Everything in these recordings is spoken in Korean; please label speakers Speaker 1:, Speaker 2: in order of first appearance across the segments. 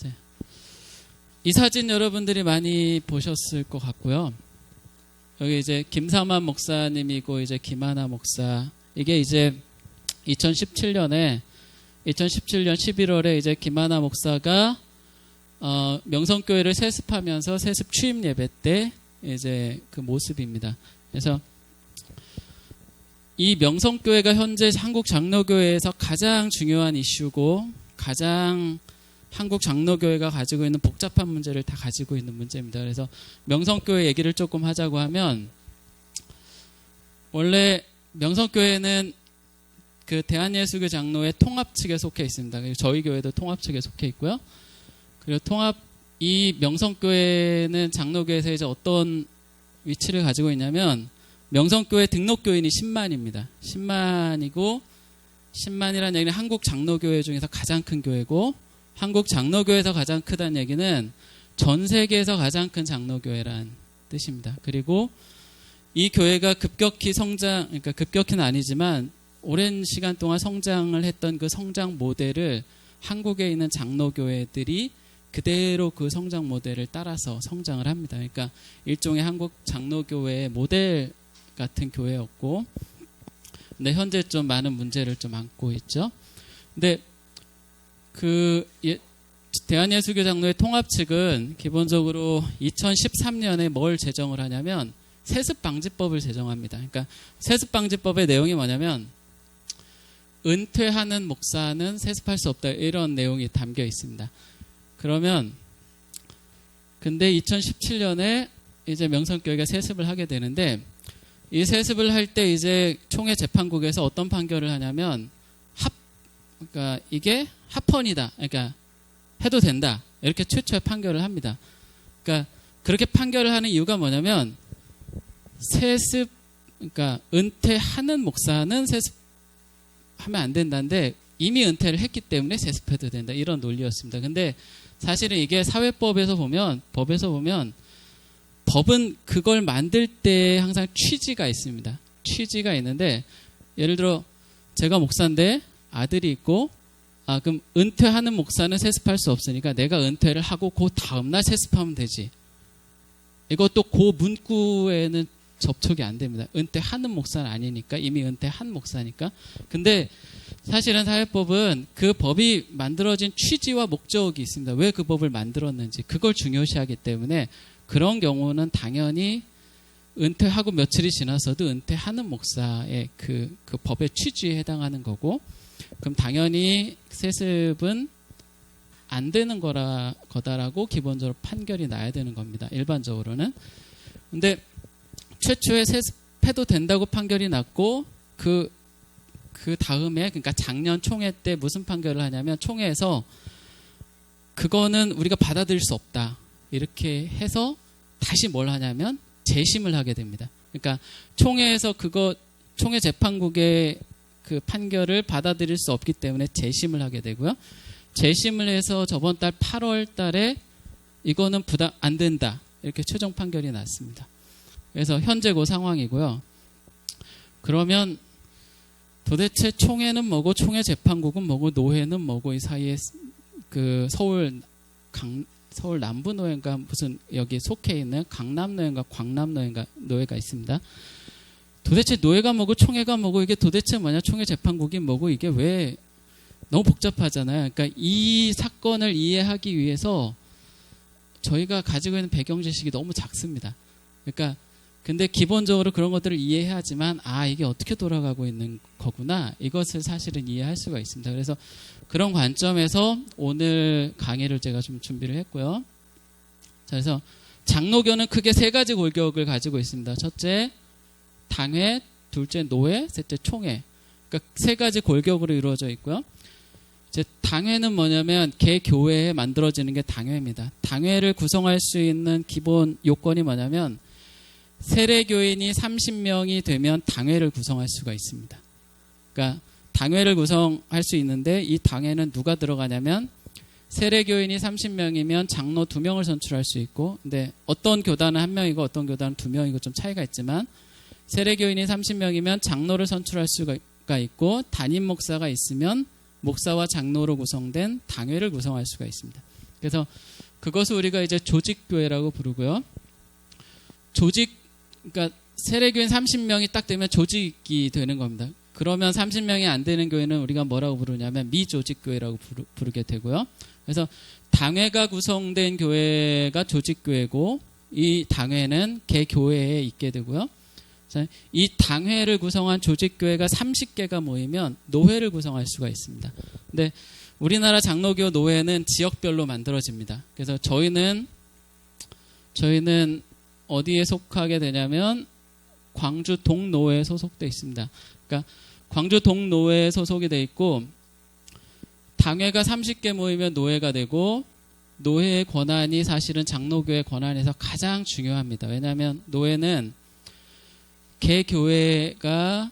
Speaker 1: 네. 이 사진 여러분들이 많이 보셨을 것 같고요. 여기 이제 김삼환 목사님이고 이제 김하나 목사. 이게 이제 2017년 11월에 이제 김하나 목사가 명성교회를 세습하면서 세습 취임 예배 때 이제 그 모습입니다. 그래서 이 명성교회가 현재 한국 장로교회에서 가장 중요한 이슈고 가장 한국 장로교회가 가지고 있는 복잡한 문제를 다 가지고 있는 문제입니다. 그래서 명성교회 얘기를 조금 하자고 하면 원래 명성교회는 그 대한예수교 장로회 통합 측에 속해 있습니다. 저희 교회도 통합 측에 속해 있고요. 그리고 이 명성교회는 장로교회에서 이제 어떤 위치를 가지고 있냐면 명성교회 등록교인이 10만입니다. 10만이고 10만이라는 얘기는 한국 장로교회 중에서 가장 큰 교회고 한국 장로교회에서 가장 크다는 얘기는 전 세계에서 가장 큰 장로교회란 뜻입니다. 그리고 이 교회가 급격히 성장, 그러니까 급격히는 아니지만 오랜 시간 동안 성장을 했던 그 성장 모델을 한국에 있는 장로교회들이 그대로 그 성장 모델을 따라서 성장을 합니다. 그러니까 일종의 한국 장로교회의 모델 같은 교회였고, 근데 현재 좀 많은 문제를 좀 안고 있죠. 근데 대한예수교 장로회 통합 측은 기본적으로 2013년에 뭘 제정을 하냐면 세습방지법을 제정합니다. 그러니까 세습방지법의 내용이 뭐냐면 은퇴하는 목사는 세습할 수 없다 이런 내용이 담겨 있습니다. 그러면 근데 2017년에 이제 명성교회가 세습을 하게 되는데 이 세습을 할 때 이제 총회 재판국에서 어떤 판결을 하냐면 그러니까 이게 합헌이다. 그러니까 해도 된다. 이렇게 최초의 판결을 합니다. 그러니까 그렇게 판결을 하는 이유가 뭐냐면 그러니까 은퇴하는 목사는 세습하면 안 된다는데 이미 은퇴를 했기 때문에 세습해도 된다. 이런 논리였습니다. 근데 사실은 이게 법에서 보면 법은 그걸 만들 때 항상 취지가 있습니다. 취지가 있는데 예를 들어 제가 목사인데 아들이 있고 그럼 은퇴하는 목사는 세습할 수 없으니까 내가 은퇴를 하고 그 다음날 세습하면 되지. 이것도 그 문구에는 접촉이 안 됩니다. 은퇴하는 목사는 아니니까 이미 은퇴한 목사니까. 근데 사실은 사회법은 그 법이 만들어진 취지와 목적이 있습니다. 왜 그 법을 만들었는지 그걸 중요시하기 때문에 그런 경우는 당연히 은퇴하고 며칠이 지나서도 은퇴하는 목사의 그 법의 취지에 해당하는 거고 그럼 당연히 세습은 안 되는 거다라고 기본적으로 판결이 나야 되는 겁니다. 일반적으로는. 근데 최초에 세습해도 된다고 판결이 났고 그 다음에 그러니까 작년 총회 때 무슨 판결을 하냐면 총회에서 그거는 우리가 받아들일 수 없다. 이렇게 해서 다시 뭘 하냐면 재심을 하게 됩니다. 그러니까 총회에서 총회 재판국의 그 판결을 받아들일 수 없기 때문에 재심을 하게 되고요. 재심을 해서 저번 달 8월 달에 이거는 안 된다. 이렇게 최종 판결이 났습니다. 그래서 현재 그 상황이고요. 그러면 도대체 총회는 뭐고 총회 재판국은 뭐고 노회는 뭐고 이 사이에 그 서울 남부노회인가 무슨 여기 속해 있는 강남노회인가 광남노회인가 노회가 있습니다. 도대체 노회가 뭐고 총회가 뭐고 이게 도대체 뭐냐 총회 재판국이 뭐고 이게 왜 너무 복잡하잖아요. 그러니까 이 사건을 이해하기 위해서 저희가 가지고 있는 배경 지식이 너무 작습니다. 그러니까 근데 기본적으로 그런 것들을 이해해야지만 이게 어떻게 돌아가고 있는 거구나 이것을 사실은 이해할 수가 있습니다. 그래서 그런 관점에서 오늘 강의를 제가 좀 준비를 했고요. 자, 그래서 장로교는 크게 세 가지 골격을 가지고 있습니다. 첫째 당회, 둘째 노회, 셋째 총회. 그러니까 세 가지 골격으로 이루어져 있고요. 이제 당회는 뭐냐면 개 교회에 만들어지는 게 당회입니다. 당회를 구성할 수 있는 기본 요건이 뭐냐면 세례교인이 30명이 되면 당회를 구성할 수가 있습니다. 그러니까 당회를 구성할 수 있는데 이 당회는 누가 들어가냐면 세례교인이 30명이면 장로 2명을 선출할 수 있고 근데 어떤 교단은 1명이고 어떤 교단은 2명이고 좀 차이가 있지만 세례교인이 30명이면 장로를 선출할 수가 있고 담임 목사가 있으면 목사와 장로로 구성된 당회를 구성할 수가 있습니다. 그래서 그것을 우리가 이제 조직교회라고 부르고요. 그러니까 세례교인 30명이 딱 되면 조직이 되는 겁니다. 그러면 30명이 안 되는 교회는 우리가 뭐라고 부르냐면 미조직교회라고 부르게 되고요. 그래서 당회가 구성된 교회가 조직교회고 이 당회는 개교회에 있게 되고요. 이 당회를 구성한 조직교회가 30개가 모이면 노회를 구성할 수가 있습니다. 근데 우리나라 장로교 노회는 지역별로 만들어집니다. 그래서 저희는 어디에 속하게 되냐면 광주 동노회에 소속돼 있습니다. 그러니까 광주 동노회에 소속이 돼 있고 당회가 30개 모이면 노회가 되고 노회의 권한이 사실은 장로교의 권한에서 가장 중요합니다. 왜냐하면 노회는 개교회가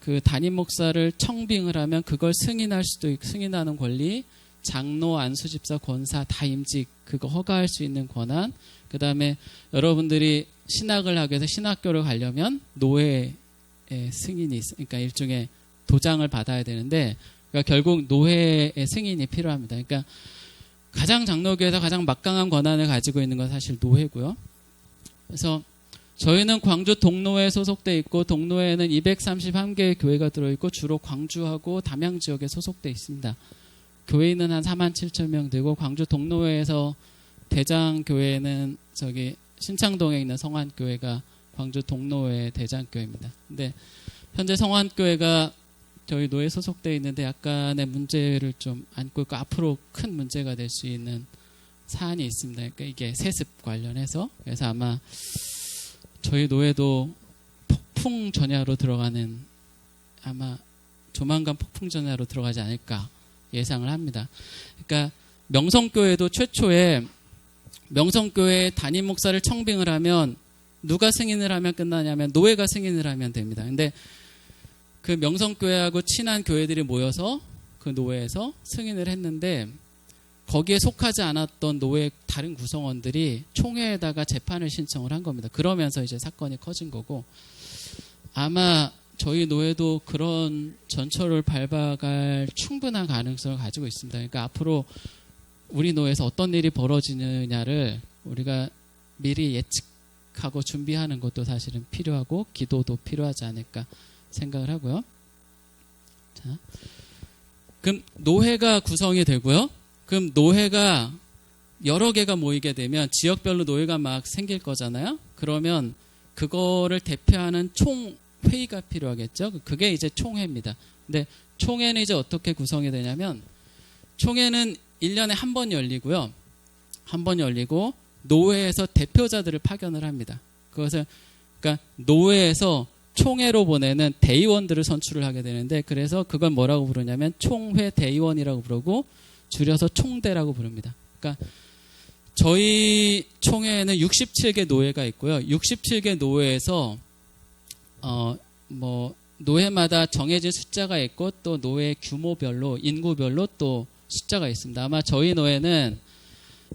Speaker 1: 그 담임 목사를 청빙을 하면 그걸 승인할 수도 있고 승인하는 권리, 장로, 안수집사, 권사, 다임직 그거 허가할 수 있는 권한, 그 다음에 여러분들이 신학을 하기 위해서 신학교를 가려면 노회의 승인이 그러니까 일종의 도장을 받아야 되는데 그러니까 결국 노회의 승인이 필요합니다. 그러니까 가장 장로교에서 가장 막강한 권한을 가지고 있는 건 사실 노회고요. 그래서 저희는 광주 동노회에 소속돼 있고 동노회에는 231개의 교회가 들어있고 주로 광주하고 담양 지역에 소속돼 있습니다. 교회인은 한 47,000명 되고 광주 동노회에서 대장교회는 저기 신창동에 있는 성환교회가 광주 동노회 대장교회입니다. 근데 현재 성환교회가 저희 노회에 소속돼 있는데 약간의 문제를 좀 안고 있고 앞으로 큰 문제가 될 수 있는 사안이 있습니다. 그러니까 이게 세습 관련해서 그래서 아마 저희 노회도 폭풍 전야로 들어가는 아마 조만간 폭풍 전야로 들어가지 않을까 예상을 합니다. 그러니까 명성교회도 최초에 명성교회 담임 목사를 청빙을 하면 누가 승인을 하면 끝나냐면 노회가 승인을 하면 됩니다. 근데 그 명성교회하고 친한 교회들이 모여서 그 노회에서 승인을 했는데 거기에 속하지 않았던 노회 다른 구성원들이 총회에다가 재판을 신청을 한 겁니다. 그러면서 이제 사건이 커진 거고 아마 저희 노회도 그런 전철을 밟아갈 충분한 가능성을 가지고 있습니다. 그러니까 앞으로 우리 노회에서 어떤 일이 벌어지느냐를 우리가 미리 예측하고 준비하는 것도 사실은 필요하고 기도도 필요하지 않을까 생각을 하고요. 자, 그럼 노회가 구성이 되고요. 그럼 노회가 여러 개가 모이게 되면 지역별로 노회가 막 생길 거잖아요. 그러면 그거를 대표하는 총회의가 필요하겠죠. 그게 이제 총회입니다. 근데 총회는 이제 어떻게 구성이 되냐면 총회는 1년에 한 번 열리고요. 한 번 열리고 노회에서 대표자들을 파견을 합니다. 그것을 그러니까 노회에서 총회로 보내는 대의원들을 선출을 하게 되는데 그래서 그걸 뭐라고 부르냐면 총회 대의원이라고 부르고 줄여서 총대라고 부릅니다. 그러니까 저희 총회에는 67개 노회가 있고요. 67개 노회에서 노회마다 정해진 숫자가 있고 또 노회 규모별로 인구별로 또 숫자가 있습니다. 아마 저희 노회는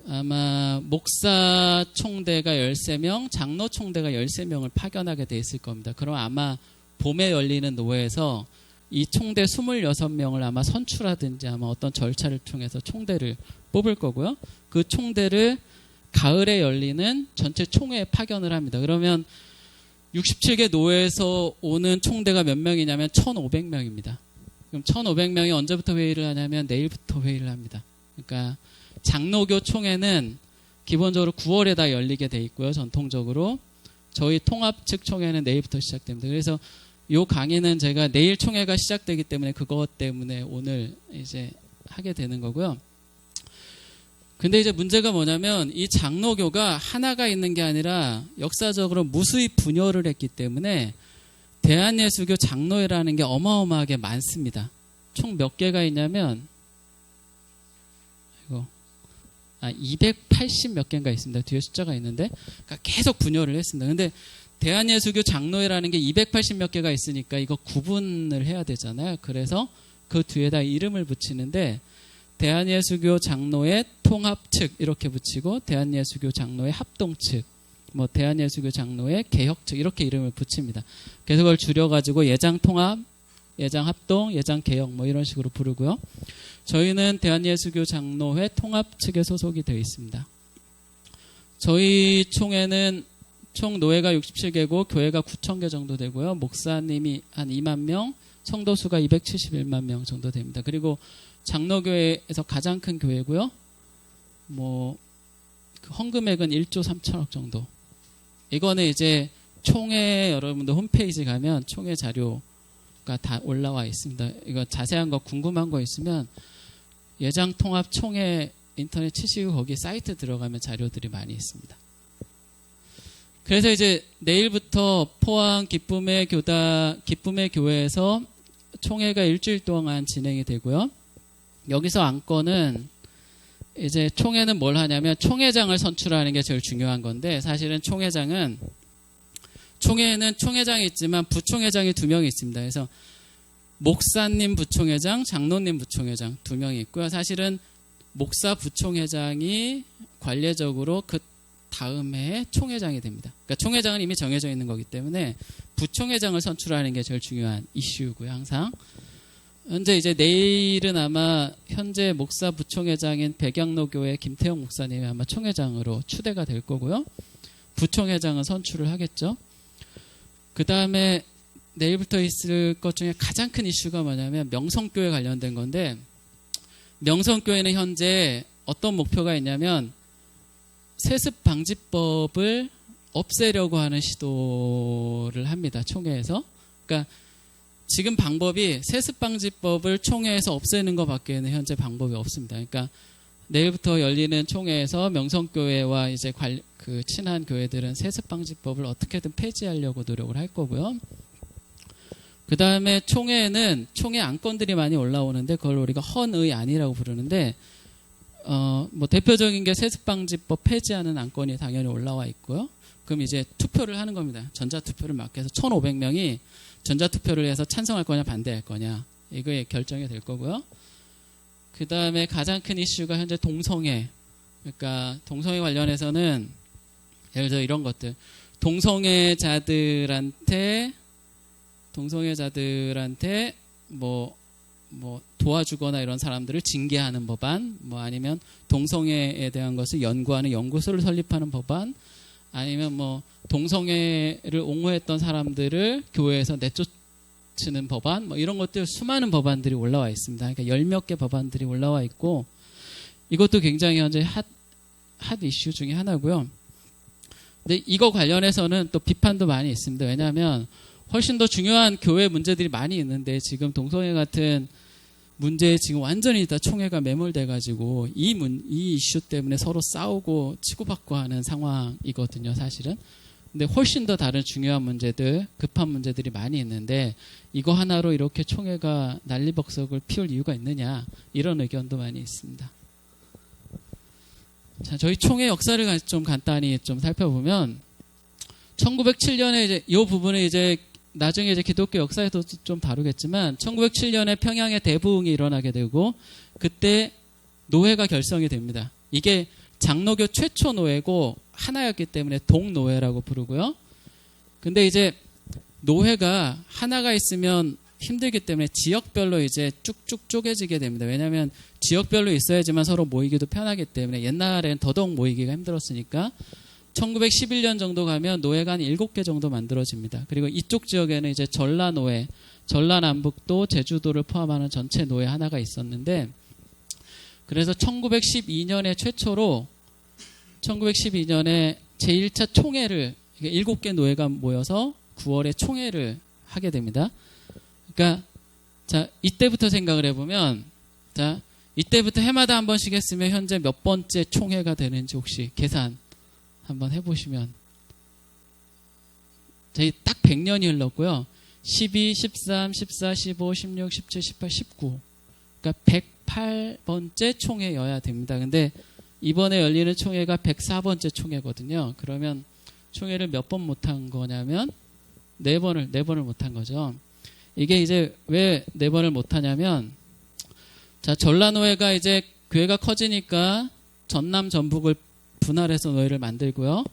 Speaker 1: 아마 목사 총대가 13명, 장로 총대가 13명을 파견하게 돼 있을 겁니다. 그럼 아마 봄에 열리는 노회에서 이 총대 26명을 아마 선출하든지 아마 어떤 절차를 통해서 총대를 뽑을 거고요. 그 총대를 가을에 열리는 전체 총회에 파견을 합니다. 그러면 67개 노회에서 오는 총대가 몇 명이냐면 1,500명입니다. 그럼 1,500명이 언제부터 회의를 하냐면 내일부터 회의를 합니다. 그러니까 장로교 총회는 기본적으로 9월에 다 열리게 돼 있고요. 전통적으로 저희 통합 측 총회는 내일부터 시작됩니다. 그래서 요 강의는 제가 내일 총회가 시작되기 때문에 그것 때문에 오늘 이제 하게 되는 거고요. 근데 이제 문제가 뭐냐면 이 장로교가 하나가 있는 게 아니라 역사적으로 무수히 분열을 했기 때문에 대한예수교 장로회라는 게 어마어마하게 많습니다. 총 몇 개가 있냐면 280 몇 개인가 있습니다. 뒤에 숫자가 있는데 그러니까 계속 분열을 했습니다. 근데 대한예수교 장로회라는 게 280 몇 개가 있으니까 이거 구분을 해야 되잖아요. 그래서 그 뒤에다 이름을 붙이는데 대한예수교 장로회 통합 측 이렇게 붙이고 대한예수교 장로회 합동 측 대한예수교 장로회 개혁 측 이렇게 이름을 붙입니다. 그래서 그걸 줄여가지고 예장 통합, 예장 합동, 예장 개혁 이런 식으로 부르고요. 저희는 대한예수교 장로회 통합 측에 소속이 되어 있습니다. 저희 총회는 총 노회가 67개고 교회가 9,000개 정도 되고요. 목사님이 한 2만 명, 성도수가 271만 명 정도 됩니다. 그리고 장로교회에서 가장 큰 교회고요. 그 헌금액은 1조 3천억 정도. 이거는 이제 총회 여러분들 홈페이지 가면 총회 자료가 다 올라와 있습니다. 이거 자세한 거 궁금한 거 있으면 예장통합 총회 인터넷 치시고 거기 사이트 들어가면 자료들이 많이 있습니다. 그래서 이제 내일부터 포항 기쁨의 교회에서 총회가 일주일 동안 진행이 되고요. 여기서 안건은 이제 총회는 뭘 하냐면 총회장을 선출하는 게 제일 중요한 건데, 사실은 총회는 총회장이 있지만 부총회장이 2명이 있습니다. 그래서 목사님 부총회장, 장로님 부총회장 2명이 있고요. 사실은 목사 부총회장이 관례적으로 그 다음 해에 총회장이 됩니다. 그러니까 총회장은 이미 정해져 있는 거기 때문에 부총회장을 선출하는 게 제일 중요한 이슈고요. 항상 현재 이제 내일은 아마 현재 목사 부총회장인 백양로교회 김태형 목사님이 아마 총회장으로 추대가 될 거고요. 부총회장은 선출을 하겠죠. 그 다음에 내일부터 있을 것 중에 가장 큰 이슈가 뭐냐면 명성교회 관련된 건데, 명성교회는 현재 어떤 목표가 있냐면 세습 방지법을 없애려고 하는 시도를 합니다. 총회에서. 그러니까 지금 방법이 세습 방지법을 총회에서 없애는 것밖에는 현재 방법이 없습니다. 그러니까 내일부터 열리는 총회에서 명성교회와 이제 그 친한 교회들은 세습 방지법을 어떻게든 폐지하려고 노력을 할 거고요. 그 다음에 총회에는 총회 안건들이 많이 올라오는데 그걸 우리가 헌의안이라고 부르는데, 대표적인 게 세습방지법 폐지하는 안건이 당연히 올라와 있고요. 그럼 이제 투표를 하는 겁니다. 전자투표를 맡겨서 1,500명이 전자투표를 해서 찬성할 거냐 반대할 거냐, 이거에 결정이 될 거고요. 그 다음에 가장 큰 이슈가 현재 동성애. 그러니까 동성애 관련해서는 예를 들어 이런 것들. 동성애자들한테 도와주거나 이런 사람들을 징계하는 법안, 아니면 동성애에 대한 것을 연구하는 연구소를 설립하는 법안, 아니면 동성애를 옹호했던 사람들을 교회에서 내쫓는 법안, 이런 것들 수많은 법안들이 올라와 있습니다. 그러니까 10몇 개 법안들이 올라와 있고, 이것도 굉장히 현재 핫 이슈 중에 하나고요. 근데 이거 관련해서는 또 비판도 많이 있습니다. 왜냐하면 훨씬 더 중요한 교회 문제들이 많이 있는데 지금 동성애 같은 문제에 지금 완전히 다 총회가 매몰돼가지고 이 이슈 때문에 서로 싸우고 치고받고 하는 상황이거든요, 사실은. 근데 훨씬 더 다른 중요한 문제들, 급한 문제들이 많이 있는데 이거 하나로 이렇게 총회가 난리벅석을 피울 이유가 있느냐, 이런 의견도 많이 있습니다. 자, 저희 총회 역사를 좀 간단히 좀 살펴보면 1907년에 이제 이 부분은 이제 나중에 이제 기독교 역사에도 좀 다루겠지만 1907년에 평양에 대부흥이 일어나게 되고 그때 노회가 결성이 됩니다. 이게 장로교 최초 노회고 하나였기 때문에 동노회라고 부르고요. 근데 이제 노회가 하나가 있으면 힘들기 때문에 지역별로 이제 쭉쭉 쪼개지게 됩니다. 왜냐하면 지역별로 있어야지만 서로 모이기도 편하기 때문에 옛날엔 더더욱 모이기가 힘들었으니까 1911년 정도 가면 노회가 한 7개 정도 만들어집니다. 그리고 이쪽 지역에는 이제 전라노회, 전라남북도, 제주도를 포함하는 전체 노회 하나가 있었는데, 그래서 1912년에 최초로 1912년에 제1차 총회를 7개 노회가 모여서 9월에 총회를 하게 됩니다. 그러니까 자, 이때부터 생각을 해보면, 자, 이때부터 해마다 한 번씩 했으면 현재 몇 번째 총회가 되는지 혹시 계산 한번 해보시면, 저희 딱 100년이 흘렀고요. 12, 13, 14, 15, 16, 17, 18, 19. 그러니까 108번째 총회여야 됩니다. 근데 이번에 열리는 총회가 104번째 총회거든요. 그러면 총회를 몇 번 못한 거냐면 4번을 못한 거죠. 이게 이제 왜 4번을 못하냐면, 자, 전라노회가 이제 교회가 커지니까 전남 전북을 분할해서 노회를 만들고요.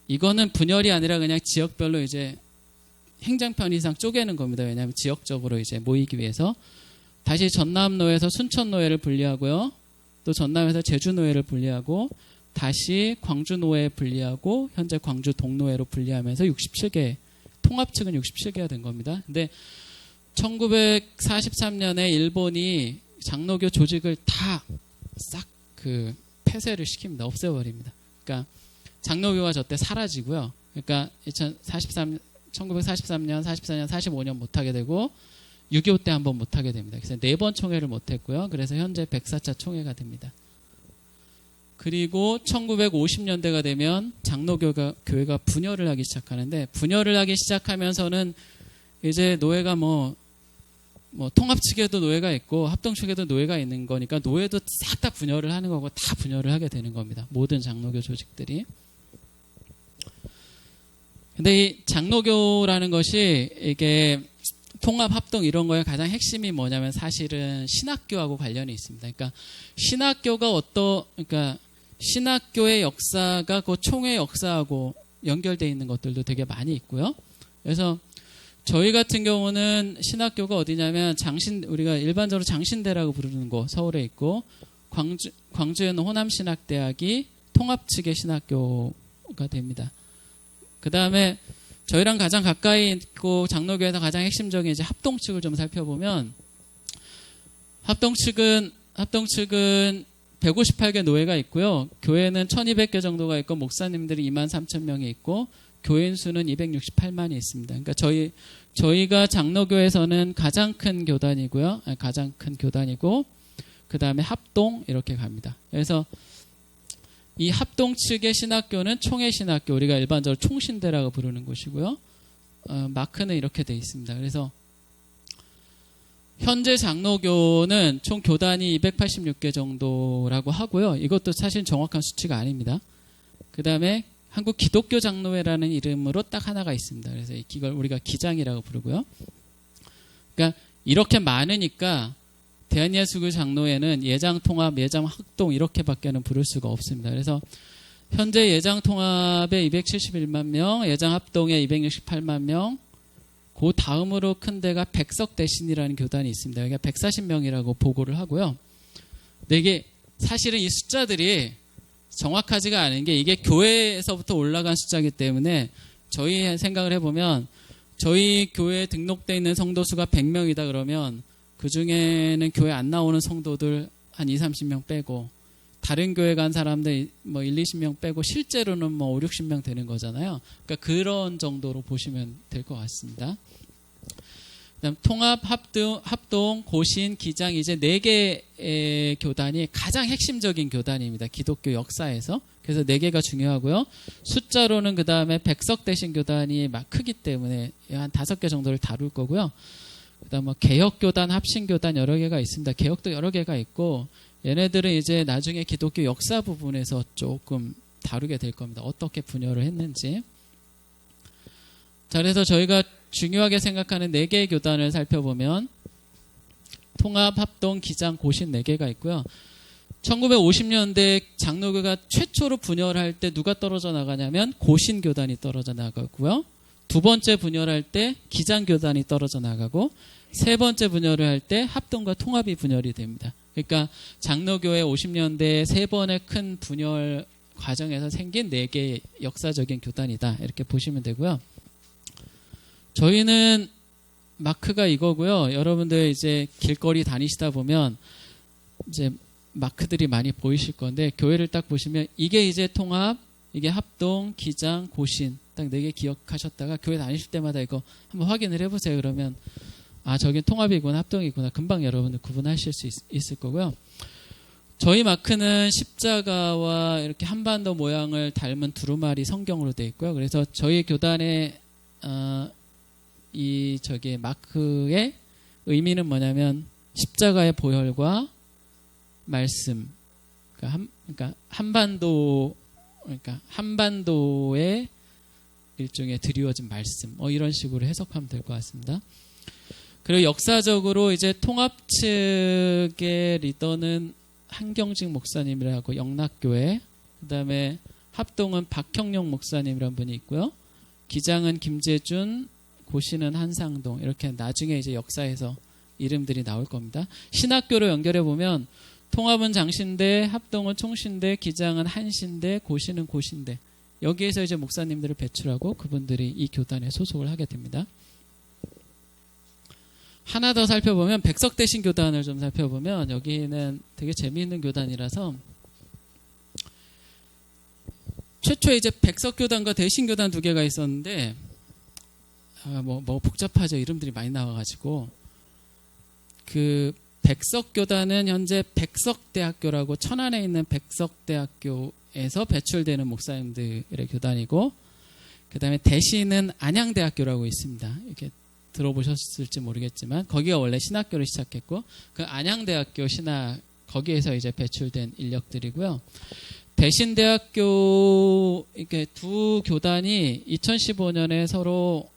Speaker 1: 이거는 분열이 아니라 그냥 지역별로 이제 행정편 이상 쪼개는 겁니다. 왜냐하면 지역적으로 이제 모이기 위해서. 다시 전남노회에서 순천노회를 분리하고요. 또 전남에서 제주노회를 분리하고 다시 광주노회 분리하고 현재 광주 동노회로 분리하면서 67개, 통합 측은 67개가 된 겁니다. 근데 1943년에 일본이 장로교 조직을 다 싹 폐쇄를 시킵니다. 없애버립니다. 그러니까 장로교가 저때 사라지고요. 그러니까 1943년, 44년, 45년 못하게 되고 6.25 때 한번 못하게 됩니다. 그래서 4번 총회를 못했고요. 그래서 현재 104차 총회가 됩니다. 그리고 1950년대가 되면 장로교회가 분열을 하기 시작하는데, 분열을 하기 시작하면서는 이제 노예가 뭐 통합 측에도 노예가 있고 합동 측에도 노예가 있는 거니까 노예도 싹 다 분열을 하는 거고 다 분열을 하게 되는 겁니다. 모든 장로교 조직들이. 근데 이 장로교라는 것이 이게 통합, 합동 이런 거에 가장 핵심이 뭐냐면 사실은 신학교하고 관련이 있습니다. 그러니까 신학교가 그러니까 신학교의 역사가 그 총회 역사하고 연결되어 있는 것들도 되게 많이 있고요. 그래서 저희 같은 경우는 신학교가 어디냐면 우리가 일반적으로 장신대라고 부르는 곳 서울에 있고, 광주에는 호남신학대학이 통합 측의 신학교가 됩니다. 그 다음에 저희랑 가장 가까이 있고 장로교에서 가장 핵심적인 이제 합동 측을 좀 살펴보면, 합동 측은 158개 노회가 있고요. 교회는 1200개 정도가 있고 목사님들이 23,000명이 있고 교인 수는 268만이 있습니다. 그러니까 저희가 장로교에서는 가장 큰 교단이고요. 가장 큰 교단이고 그 다음에 합동 이렇게 갑니다. 그래서 이 합동 측의 신학교는 총회 신학교, 우리가 일반적으로 총신대라고 부르는 곳이고요. 마크는 이렇게 돼 있습니다. 그래서 현재 장로교는 총 교단이 286개 정도라고 하고요. 이것도 사실 정확한 수치가 아닙니다. 그 다음에 한국 기독교 장로회라는 이름으로 딱 하나가 있습니다. 그래서 이걸 우리가 기장이라고 부르고요. 그러니까 이렇게 많으니까 대한예수교 장로회는 예장통합, 예장합동 이렇게밖에는 부를 수가 없습니다. 그래서 현재 예장통합에 271만 명, 예장합동에 268만 명, 그 다음으로 큰 데가 백석대신이라는 교단이 있습니다. 여기가 140명이라고 보고를 하고요. 근데 이게 사실은 이 숫자들이 정확하지가 않은 게, 이게 교회에서부터 올라간 숫자이기 때문에 저희 생각을 해보면 저희 교회에 등록되어 있는 성도수가 100명이다 그러면 그 중에는 교회 안 나오는 성도들 한 20, 30명 빼고 다른 교회 간 사람들 뭐 1, 20명 빼고 실제로는 뭐 5, 60명 되는 거잖아요. 그러니까 그런 정도로 보시면 될 것 같습니다. 그다음 통합, 합동, 고신, 기장 이제 4개의 교단이 가장 핵심적인 교단입니다. 기독교 역사에서. 그래서 4개가 중요하고요. 숫자로는 그 다음에 백석대신 교단이 막 크기 때문에 한 5개 정도를 다룰 거고요. 그다음 뭐 개혁교단, 합신교단 여러 개가 있습니다. 개혁도 여러 개가 있고 얘네들은 이제 나중에 기독교 역사 부분에서 조금 다루게 될 겁니다. 어떻게 분열을 했는지. 자, 그래서 저희가 중요하게 생각하는 4개의 교단을 살펴보면 통합, 합동, 기장, 고신 4개가 있고요. 1950년대 장로교가 최초로 분열할 때 누가 떨어져 나가냐면 고신교단이 떨어져 나가고요. 두 번째 분열할 때 기장교단이 떨어져 나가고 세 번째 분열을 할 때 합동과 통합이 분열이 됩니다. 그러니까 장로교회 50년대 세 번의 큰 분열 과정에서 생긴 4개의 역사적인 교단이다. 이렇게 보시면 되고요. 저희는 마크가 이거고요. 여러분들 이제 길거리 다니시다 보면 이제 마크들이 많이 보이실 건데 교회를 딱 보시면 이게 이제 통합, 이게 합동, 기장, 고신 딱 4개 기억하셨다가 교회 다니실 때마다 이거 한번 확인을 해보세요. 그러면 아, 저긴 통합이구나, 합동이구나. 금방 여러분들 구분하실 수 있을 거고요. 저희 마크는 십자가와 이렇게 한반도 모양을 닮은 두루마리 성경으로 되어 있고요. 그래서 저희 교단의 마크의 의미는 뭐냐면 십자가의 보혈과 말씀. 그러니까 한반도의 일종의 드리워진 말씀. 이런 식으로 해석하면 될 것 같습니다. 그리고 역사적으로 이제 통합 측의 리더는 한경직 목사님이라고 영락교회, 그 다음에 합동은 박형용 목사님이라는 분이 있고요. 기장은 김재준, 고신은 한상동, 이렇게 나중에 이제 역사에서 이름들이 나올 겁니다. 신학교로 연결해 보면 통합은 장신대, 합동은 총신대, 기장은 한신대, 고시는 고신대. 여기에서 이제 목사님들을 배출하고 그분들이 이 교단에 소속을 하게 됩니다. 하나 더 살펴보면 백석대신 교단을 좀 살펴보면 여기는 되게 재미있는 교단이라서 최초에 이제 백석교단과 대신교단 두 개가 있었는데 뭐 복잡하죠. 이름들이 많이 나와가지고 그 백석교단은 현재 백석대학교라고 천안에 있는 백석대학교에서 배출되는 목사님들의 교단이고 그 다음에 대신은 안양대학교라고 있습니다. 이렇게 들어보셨을지 모르겠지만 거기가 원래 신학교를 시작했고 그 안양대학교 신학 거기에서 이제 배출된 인력들이고요. 대신대학교 이렇게 두 교단이 2015년에 서로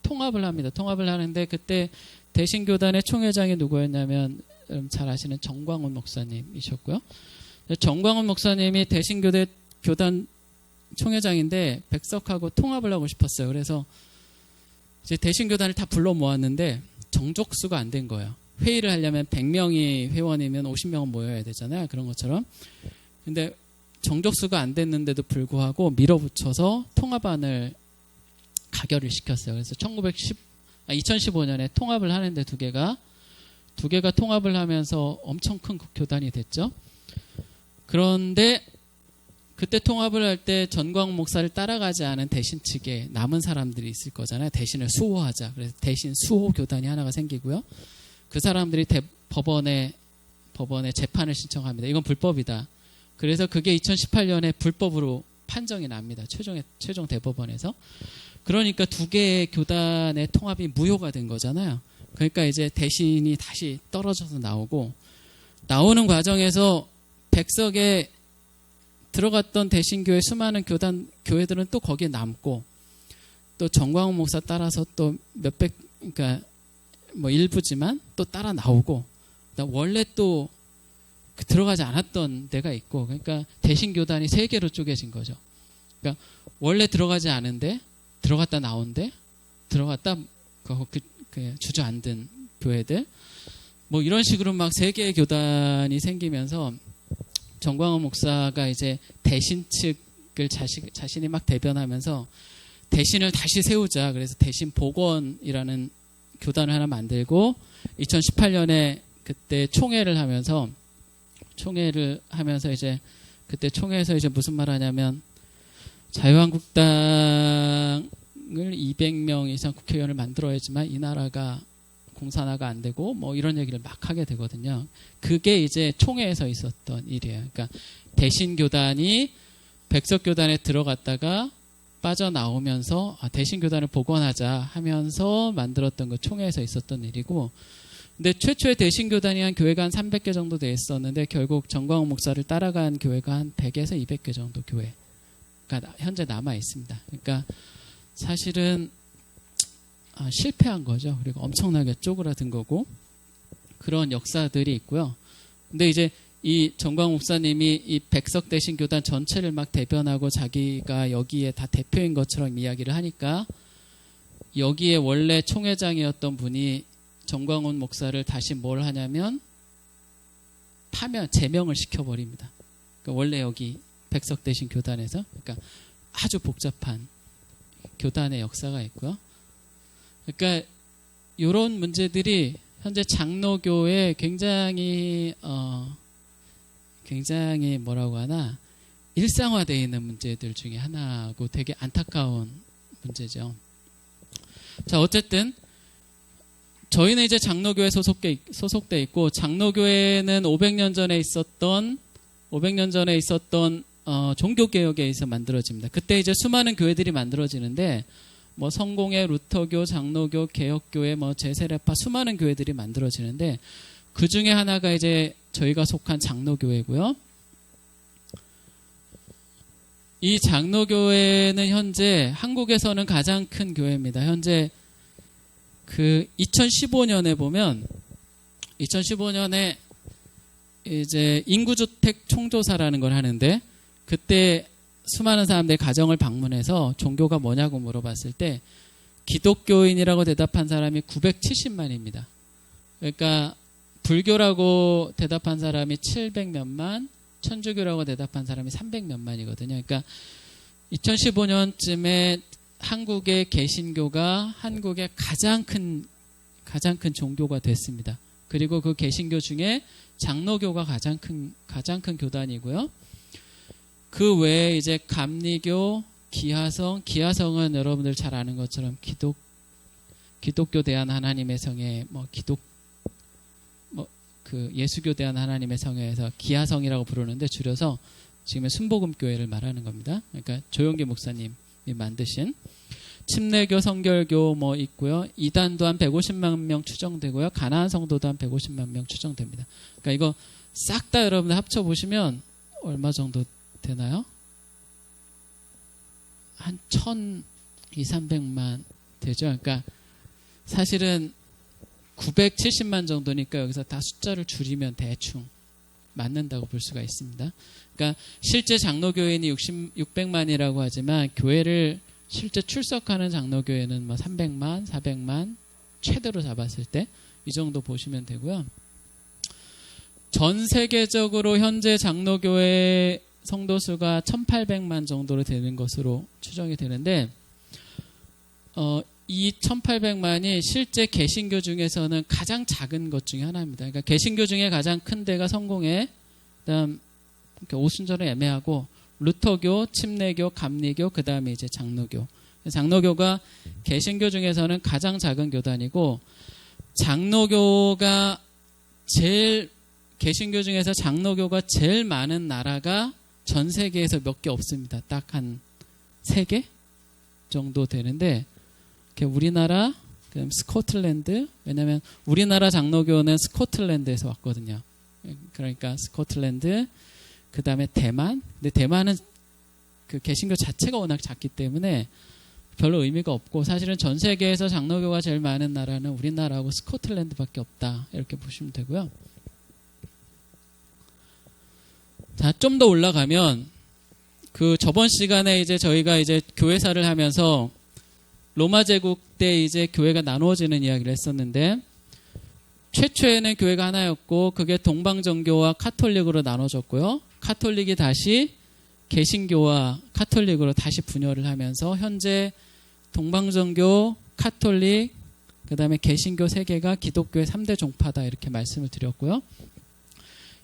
Speaker 1: 통합을 합니다. 통합을 하는데 그때 대신교단의 총회장이 누구였냐면 잘 아시는 정광훈 목사님이셨고요. 정광훈 목사님이 대신교단 총회장인데 백석하고 통합을 하고 싶었어요. 그래서 이제 대신교단을 다 불러 모았는데 정족수가 안 된 거예요. 회의를 하려면 100명이 회원이면 50명은 모여야 되잖아요. 그런 것처럼. 근데 정족수가 안 됐는데도 불구하고 밀어붙여서 통합안을 가결을 시켰어요. 그래서 2015년에 통합을 하는데 두 개가 통합을 하면서 엄청 큰 교단이 됐죠. 그런데 그때 통합을 할 때 전광훈 목사를 따라가지 않은 대신 측에 남은 사람들이 있을 거잖아요. 대신을 수호하자. 그래서 대신 수호 교단이 하나가 생기고요. 그 사람들이 법원에 재판을 신청합니다. 이건 불법이다. 그래서 그게 2018년에 불법으로 판정이 납니다. 최종 대법원에서. 그러니까 두 개의 교단의 통합이 무효가 된 거잖아요. 그러니까 이제 대신이 다시 떨어져서 나오는 과정에서 백석에 들어갔던 대신교회 수많은 교회들은 또 거기에 남고 또 정광훈 목사 따라서 또 몇백 그러니까 뭐 일부지만 또 따라 나오고 원래 또 들어가지 않았던 데가 있고 그러니까 대신교단이 세 개로 쪼개진 거죠. 그러니까 원래 들어가지 않은데 들어갔다 나온데 들어갔다 주저앉은 교회들 뭐 이런 식으로 막 세 개의 교단이 생기면서 정광훈 목사가 이제 대신 측을 자신이 막 대변하면서 대신을 다시 세우자. 그래서 대신 복원이라는 교단을 하나 만들고 2018년에 그때 총회를 하면서 이제 그때 총회에서 이제 무슨 말 하냐면 자유한국당을 200명 이상 국회의원을 만들어야지만 이 나라가 공산화가 안 되고 뭐 이런 얘기를 막 하게 되거든요. 그게 이제 총회에서 있었던 일이에요. 그러니까 대신교단이 백석교단에 들어갔다가 빠져나오면서 대신교단을 복원하자 하면서 만들었던 그 총회에서 있었던 일이고 근데 최초의 대신교단이 한 교회가 한 300개 정도 돼 있었는데 결국 정광훈 목사를 따라간 교회가 한 100에서 200개 정도 교회가 현재 남아 있습니다. 그러니까 사실은 실패한 거죠. 그리고 엄청나게 쪼그라든 거고 그런 역사들이 있고요. 근데 이제 이 정광훈 목사님이 이 백석 대신 교단 전체를 막 대변하고 자기가 여기에 다 대표인 것처럼 이야기를 하니까 여기에 원래 총회장이었던 분이 정광훈 목사를 다시 뭘 하냐면 제명을 시켜버립니다. 그러니까 원래 여기 백석 대신 교단에서 그러니까 아주 복잡한 교단의 역사가 있고요. 그러니까 이런 문제들이 현재 장로교에 굉장히 뭐라고 하나 일상화되어 있는 문제들 중에 하나고 되게 안타까운 문제죠. 자, 어쨌든 저희는 이제 장로교에 소속돼 있고 장로교회는 500년 전에 있었던 종교개혁에 의해서 만들어집니다. 그때 이제 수많은 교회들이 만들어지는데 뭐 성공회, 루터교, 장로교, 개혁교회, 뭐 제세례파 수많은 교회들이 만들어지는데 그 중에 하나가 이제 저희가 속한 장로교회고요. 이 장로교회는 현재 한국에서는 가장 큰 교회입니다. 현재 그 2015년에 보면 2015년에 이제 인구주택 총조사라는 걸 하는데 그때 수많은 사람들이 가정을 방문해서 종교가 뭐냐고 물어봤을 때 기독교인이라고 대답한 사람이 970만입니다. 그러니까 불교라고 대답한 사람이 700몇만, 천주교라고 대답한 사람이 300몇만이거든요. 그러니까 2015년쯤에 한국의 개신교가 한국의 가장 큰 종교가 됐습니다. 그리고 그 개신교 중에 장로교가 가장 큰 교단이고요. 그 외에 이제 감리교, 기하성은 여러분들 잘 아는 것처럼 기독교 대한 하나님의 성에 그 예수교 대한 하나님의 성에서 기하성이라고 부르는데 줄여서 지금의 순복음교회를 말하는 겁니다. 그러니까 조용기 목사님이 만드신 침례교, 성결교 있고요. 이단도 한 150만 명 추정되고요. 가나안 성도도 한 150만 명 추정됩니다. 그러니까 이거 싹 다 여러분들 합쳐 보시면 얼마 정도 되나요? 한 1,200~300만 되죠. 그러니까 사실은 970만 정도니까 여기서 다 숫자를 줄이면 대충 맞는다고 볼 수가 있습니다. 그러니까 실제 장로교인이 600만이라고 하지만 교회를 실제 출석하는 장로교회는 300만, 400만 최대로 잡았을 때 이 정도 보시면 되고요. 전 세계적으로 현재 장로교회 성도수가 1800만 정도로 되는 것으로 추정이 되는데 이 1800만이 실제 개신교 중에서는 가장 작은 것 중에 하나입니다. 그러니까 개신교 중에 가장 큰 데가 성공회, 그다음 오순절은 애매하고 루터교, 침례교, 감리교, 그 다음에 이제 장로교. 장로교가 개신교 중에서는 가장 작은 교단이고 개신교 중에서 장로교가 제일 많은 나라가 전 세계에서 몇 개 없습니다. 딱 한 3개 정도 되는데 우리나라, 그다음 스코틀랜드, 왜냐하면 우리나라 장로교는 스코틀랜드에서 왔거든요. 그러니까 스코틀랜드, 그 다음에 대만. 근데 대만은 그 개신교 자체가 워낙 작기 때문에 별로 의미가 없고 사실은 전 세계에서 장로교가 제일 많은 나라는 우리나라하고 스코틀랜드밖에 없다. 이렇게 보시면 되고요. 자, 좀 더 올라가면 그 저번 시간에 이제 저희가 이제 교회사를 하면서 로마 제국 때 이제 교회가 나누어지는 이야기를 했었는데 최초에는 교회가 하나였고 그게 동방정교와 카톨릭으로 나눠졌고요. 카톨릭이 다시 개신교와 카톨릭으로 다시 분열을 하면서 현재 동방정교, 카톨릭, 그 다음에 개신교 3개가 기독교의 3대 종파다 이렇게 말씀을 드렸고요.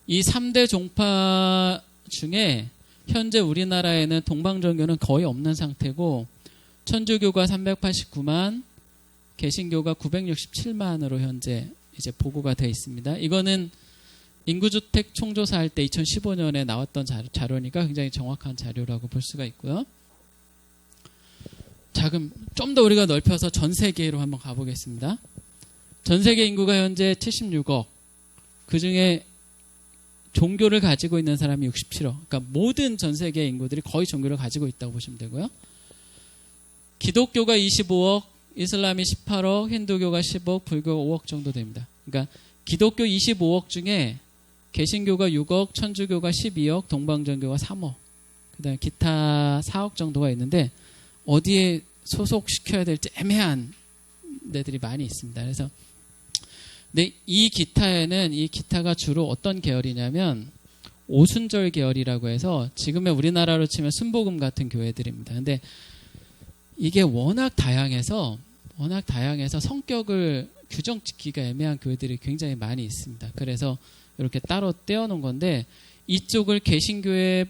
Speaker 1: 이 3대 종파 중에 현재 우리나라에는 동방정교는 거의 없는 상태고 천주교가 389만, 개신교가 967만으로 현재 이제 보고가 되어 있습니다. 이거는 인구주택 총조사할 때 2015년에 나왔던 자료니까 굉장히 정확한 자료라고 볼 수가 있고요. 자, 그럼 좀 더 우리가 넓혀서 전 세계로 한번 가보겠습니다. 전 세계 인구가 현재 76억. 그 중에 종교를 가지고 있는 사람이 67억. 그러니까 모든 전 세계 인구들이 거의 종교를 가지고 있다고 보시면 되고요. 기독교가 25억, 이슬람이 18억, 힌두교가 10억, 불교가 5억 정도 됩니다. 그러니까 기독교 25억 중에 개신교가 6억, 천주교가 12억, 동방정교가 3억, 그다음에 기타 4억 정도가 있는데 어디에 소속시켜야 될지 애매한 데들이 많이 있습니다. 그래서 근데 이 기타가 주로 어떤 계열이냐면 오순절 계열이라고 해서 지금의 우리나라로 치면 순복음 같은 교회들입니다. 근데 이게 워낙 다양해서 성격을 규정짓기가 애매한 교회들이 굉장히 많이 있습니다. 그래서 이렇게 따로 떼어놓은 건데 이쪽을 개신교에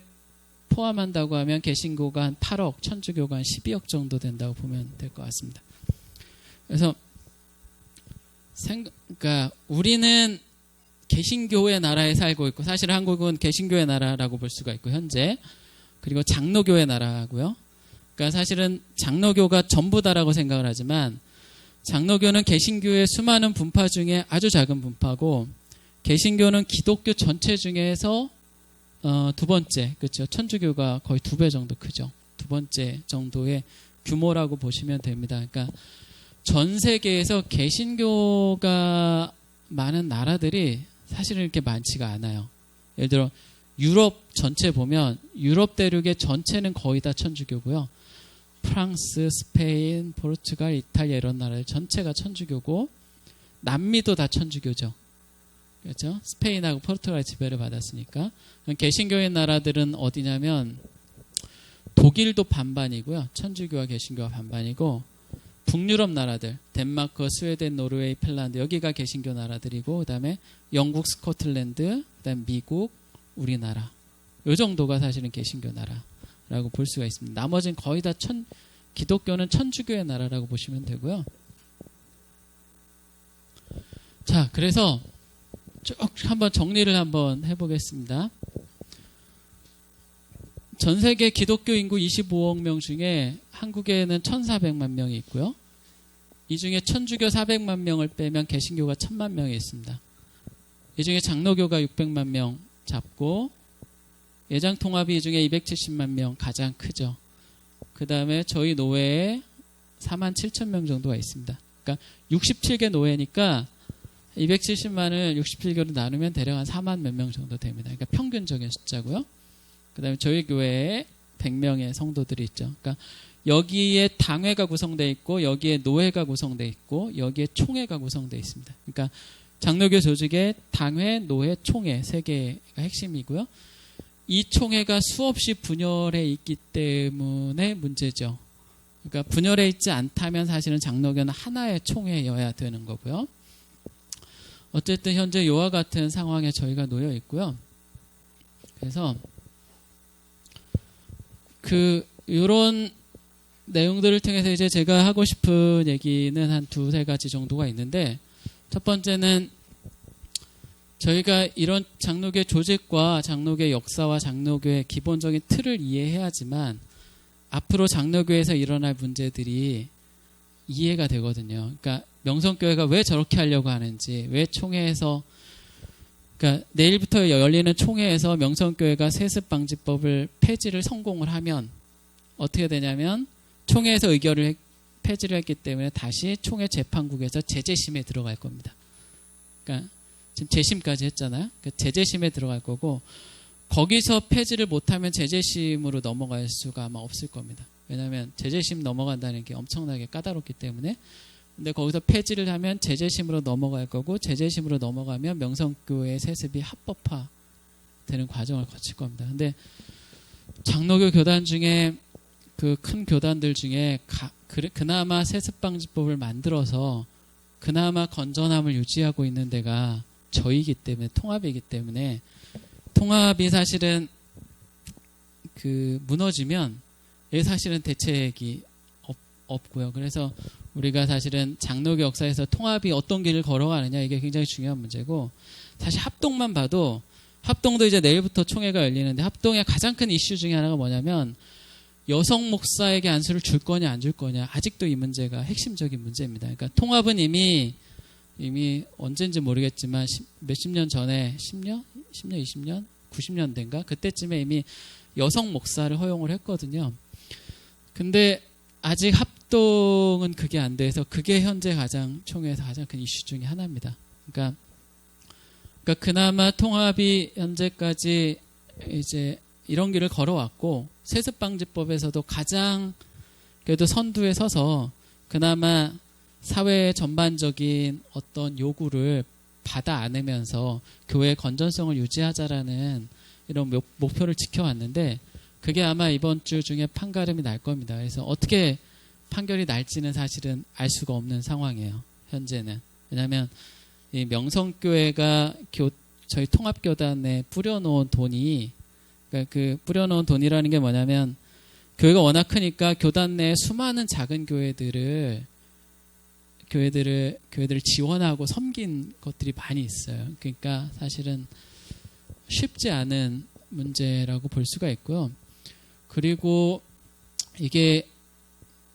Speaker 1: 포함한다고 하면 개신교가 한 8억, 천주교가 한 12억 정도 된다고 보면 될 것 같습니다. 그래서 그러니까 우리는 개신교의 나라에 살고 있고 사실 한국은 개신교의 나라라고 볼 수가 있고 현재 그리고 장로교의 나라고요. 그러니까 사실은 장로교가 전부다라고 생각을 하지만 장로교는 개신교의 수많은 분파 중에 아주 작은 분파고 개신교는 기독교 전체 중에서 두 번째, 그렇죠. 천주교가 거의 2배 정도 크죠. 2번째 정도의 규모라고 보시면 됩니다. 그러니까 전 세계에서 개신교가 많은 나라들이 사실은 이렇게 많지가 않아요. 예를 들어 유럽 전체 보면 유럽 대륙의 전체는 거의 다 천주교고요. 프랑스, 스페인, 포르투갈, 이탈리아 이런 나라들 전체가 천주교고 남미도 다 천주교죠. 그렇죠? 스페인하고 포르투갈 지배를 받았으니까. 개신교의 나라들은 어디냐면 독일도 반반이고요. 천주교와 개신교가 반반이고, 북유럽 나라들, 덴마크, 스웨덴, 노르웨이, 핀란드, 여기가 개신교 나라들이고, 그 다음에 영국, 스코틀랜드, 그 다음에 미국, 우리나라. 요 정도가 사실은 개신교 나라라고 볼 수가 있습니다. 나머지는 거의 다 기독교는 천주교의 나라라고 보시면 되고요. 자, 그래서 쭉 한번 정리를 한번 해보겠습니다. 전 세계 기독교 인구 25억 명 중에 한국에는 1,400만 명이 있고요. 이 중에 천주교 400만 명을 빼면 개신교가 1,000만 명이 있습니다. 이 중에 장로교가 600만 명 잡고, 예장통합이 이 중에 270만 명 가장 크죠. 그 다음에 저희 노회에 4만 7천 명 정도가 있습니다. 그러니까 67개 노회니까 270만을 67개로 나누면 대략 한 4만 몇 명 정도 됩니다. 그러니까 평균적인 숫자고요. 그 다음에 저희 교회에 100명의 성도들이 있죠. 그러니까 여기에 당회가 구성되어 있고, 여기에 노회가 구성되어 있고, 여기에 총회가 구성되어 있습니다. 그러니까 장로교 조직의 당회, 노회, 총회 3개가 핵심이고요. 이 총회가 수없이 분열해 있기 때문에 문제죠. 그러니까 분열해 있지 않다면 사실은 장로교는 하나의 총회여야 되는 거고요. 어쨌든 현재 이와 같은 상황에 저희가 놓여 있고요. 그래서 이런 내용들을 통해서 이제 제가 하고 싶은 얘기는 한 2-3가지 정도가 있는데, 첫 번째는 저희가 이런 장로교의 조직과 장로교의 역사와 장로교의 기본적인 틀을 이해해야지만 앞으로 장로교에서 일어날 문제들이 이해가 되거든요. 그러니까 명성교회가 왜 저렇게 하려고 하는지, 왜 총회에서, 그러니까 내일부터 열리는 총회에서 명성교회가 세습방지법을 폐지를 성공을 하면 어떻게 되냐면, 총회에서 의결을 폐지를 했기 때문에 다시 총회 재판국에서 제재심에 들어갈 겁니다. 그러니까 지금 재심까지 했잖아요. 그러니까 제재심에 들어갈 거고, 거기서 폐지를 못하면 제재심으로 넘어갈 수가 아마 없을 겁니다. 왜냐하면 제재심 넘어간다는 게 엄청나게 까다롭기 때문에. 근데 거기서 폐지를 하면 제재심으로 넘어갈 거고, 제재심으로 넘어가면 명성교회 세습이 합법화 되는 과정을 거칠 겁니다. 근데 장로교 교단 중에 그 큰 교단들 중에 그나마 세습방지법을 만들어서 그나마 건전함을 유지하고 있는 데가 저희이기 때문에, 통합이기 때문에, 통합이 사실은 무너지면 사실은 대책이 없고요. 그래서 우리가 사실은 장로교 역사에서 통합이 어떤 길을 걸어가느냐, 이게 굉장히 중요한 문제고, 사실 합동만 봐도, 합동도 이제 내일부터 총회가 열리는데, 합동의 가장 큰 이슈 중에 하나가 뭐냐면 여성 목사에게 안수를 줄 거냐 안 줄 거냐, 아직도 이 문제가 핵심적인 문제입니다. 그러니까 통합은 이미 언젠지 모르겠지만 몇십 년 전에 10년, 20년, 90년대인가 그때쯤에 이미 여성 목사를 허용을 했거든요. 근데 아직 합동은 그게 안 돼서 그게 현재 총회에서 가장 큰 이슈 중에 하나입니다. 그러니까 그나마 통합이 현재까지 이제 이런 길을 걸어왔고, 세습방지법에서도 가장 그래도 선두에 서서 그나마 사회의 전반적인 어떤 요구를 받아 안으면서 교회의 건전성을 유지하자라는 이런 목표를 지켜왔는데, 그게 아마 이번 주 중에 판가름이 날 겁니다. 그래서 어떻게 판결이 날지는 사실은 알 수가 없는 상황이에요, 현재는. 왜냐하면 이 명성교회가 저희 통합교단에 뿌려놓은 돈이, 그러니까 그 뿌려놓은 돈이라는 게 뭐냐면, 교회가 워낙 크니까 교단 내 수많은 작은 교회들을 지원하고 섬긴 것들이 많이 있어요. 그러니까 사실은 쉽지 않은 문제라고 볼 수가 있고요. 그리고 이게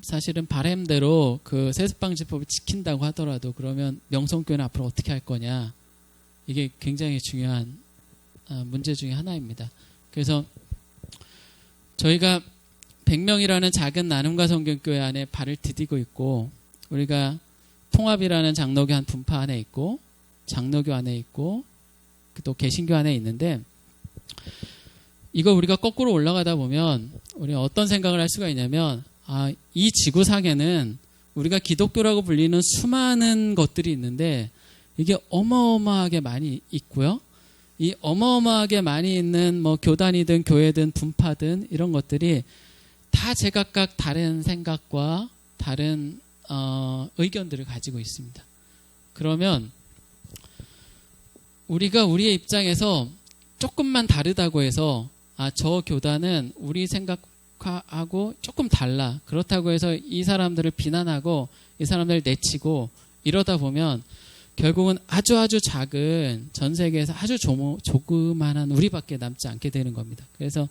Speaker 1: 사실은 바람대로 그 세습방지법을 지킨다고 하더라도 그러면 명성교회는 앞으로 어떻게 할 거냐, 이게 굉장히 중요한 문제 중에 하나입니다. 그래서 저희가 100명이라는 작은 나눔과 성경교회 안에 발을 디디고 있고, 우리가 통합이라는 장로교 한 분파 안에 있고, 장로교 안에 있고, 또 개신교 안에 있는데, 이거 우리가 거꾸로 올라가다 보면 우리가 어떤 생각을 할 수가 있냐면, 이 지구상에는 우리가 기독교라고 불리는 수많은 것들이 있는데 이게 어마어마하게 많이 있고요. 이 어마어마하게 많이 있는 뭐 교단이든 교회든 분파든 이런 것들이 다 제각각 다른 생각과 다른 의견들을 가지고 있습니다. 그러면 우리가 우리의 입장에서 조금만 다르다고 해서 저 교단은 우리 생각하고 조금 달라. 그렇다고 해서 이 사람들을 비난하고 이 사람들을 내치고 이러다 보면 결국은 아주 작은 전 세계에서 아주 조그만한 우리밖에 남지 않게 되는 겁니다. 그래서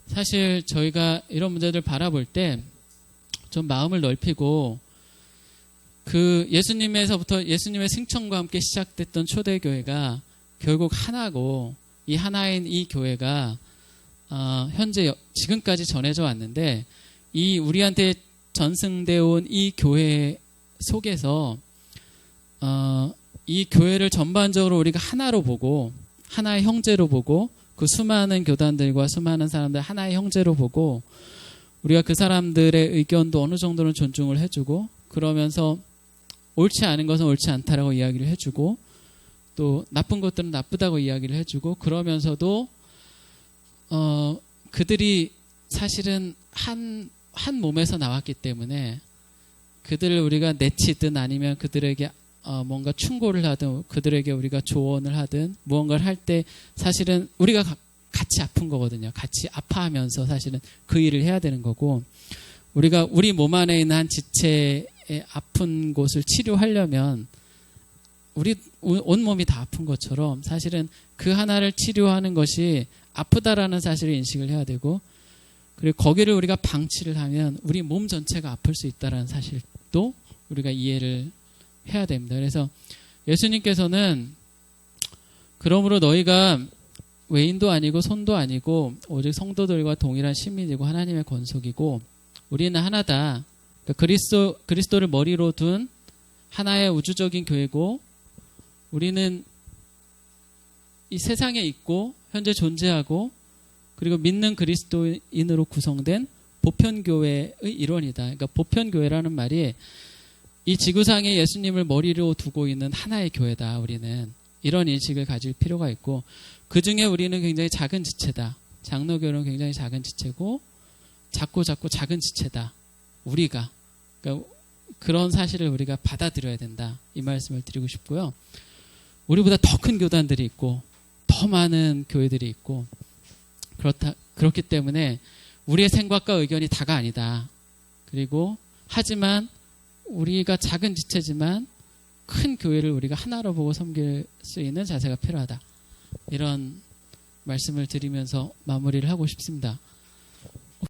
Speaker 1: 사실 저희가 이런 문제들 바라볼 때 좀 마음을 넓히고 그 예수님에서부터 예수님의 승천과 함께 시작됐던 초대교회가 결국 하나고 이 하나인 이 교회가 현재 지금까지 전해져 왔는데 이 우리한테 전승되어 온 이 교회 속에서 이 교회를 전반적으로 우리가 하나로 보고 하나의 형제로 보고 그 수많은 교단들과 수많은 사람들 하나의 형제로 보고 우리가 그 사람들의 의견도 어느 정도는 존중을 해주고 그러면서 옳지 않은 것은 옳지 않다라고 이야기를 해주고 또 나쁜 것들은 나쁘다고 이야기를 해주고 그러면서도 그들이 사실은 한 몸에서 나왔기 때문에 그들을 우리가 내치든 아니면 그들에게 뭔가 충고를 하든 그들에게 우리가 조언을 하든 무언가를 할 때 사실은 우리가 같이 아픈 거거든요. 같이 아파하면서 사실은 그 일을 해야 되는 거고 우리가 우리 몸 안에 있는 한 지체의 아픈 곳을 치료하려면 우리 온몸이 다 아픈 것처럼 사실은 그 하나를 치료하는 것이 아프다라는 사실을 인식을 해야 되고 그리고 거기를 우리가 방치를 하면 우리 몸 전체가 아플 수 있다는 사실도 우리가 이해를 해야 됩니다. 그래서 예수님께서는 그러므로 너희가 외인도 아니고 손도 아니고 오직 성도들과 동일한 시민이고 하나님의 권속이고 우리는 하나다. 그러니까 그리스도를 머리로 둔 하나의 우주적인 교회고 우리는 이 세상에 있고 현재 존재하고 그리고 믿는 그리스도인으로 구성된 보편교회의 일원이다. 그러니까 보편교회라는 말이 이 지구상에 예수님을 머리로 두고 있는 하나의 교회다. 우리는 이런 인식을 가질 필요가 있고 그 중에 우리는 굉장히 작은 지체다. 장로교는 굉장히 작은 지체고 작고 작은 지체다. 우리가 그러니까 그런 사실을 우리가 받아들여야 된다. 이 말씀을 드리고 싶고요. 우리보다 더 큰 교단들이 있고 더 많은 교회들이 있고 그렇기 때문에 우리의 생각과 의견이 다가 아니다. 그리고 하지만 우리가 작은 지체지만 큰 교회를 우리가 하나로 보고 섬길 수 있는 자세가 필요하다. 이런 말씀을 드리면서 마무리를 하고 싶습니다.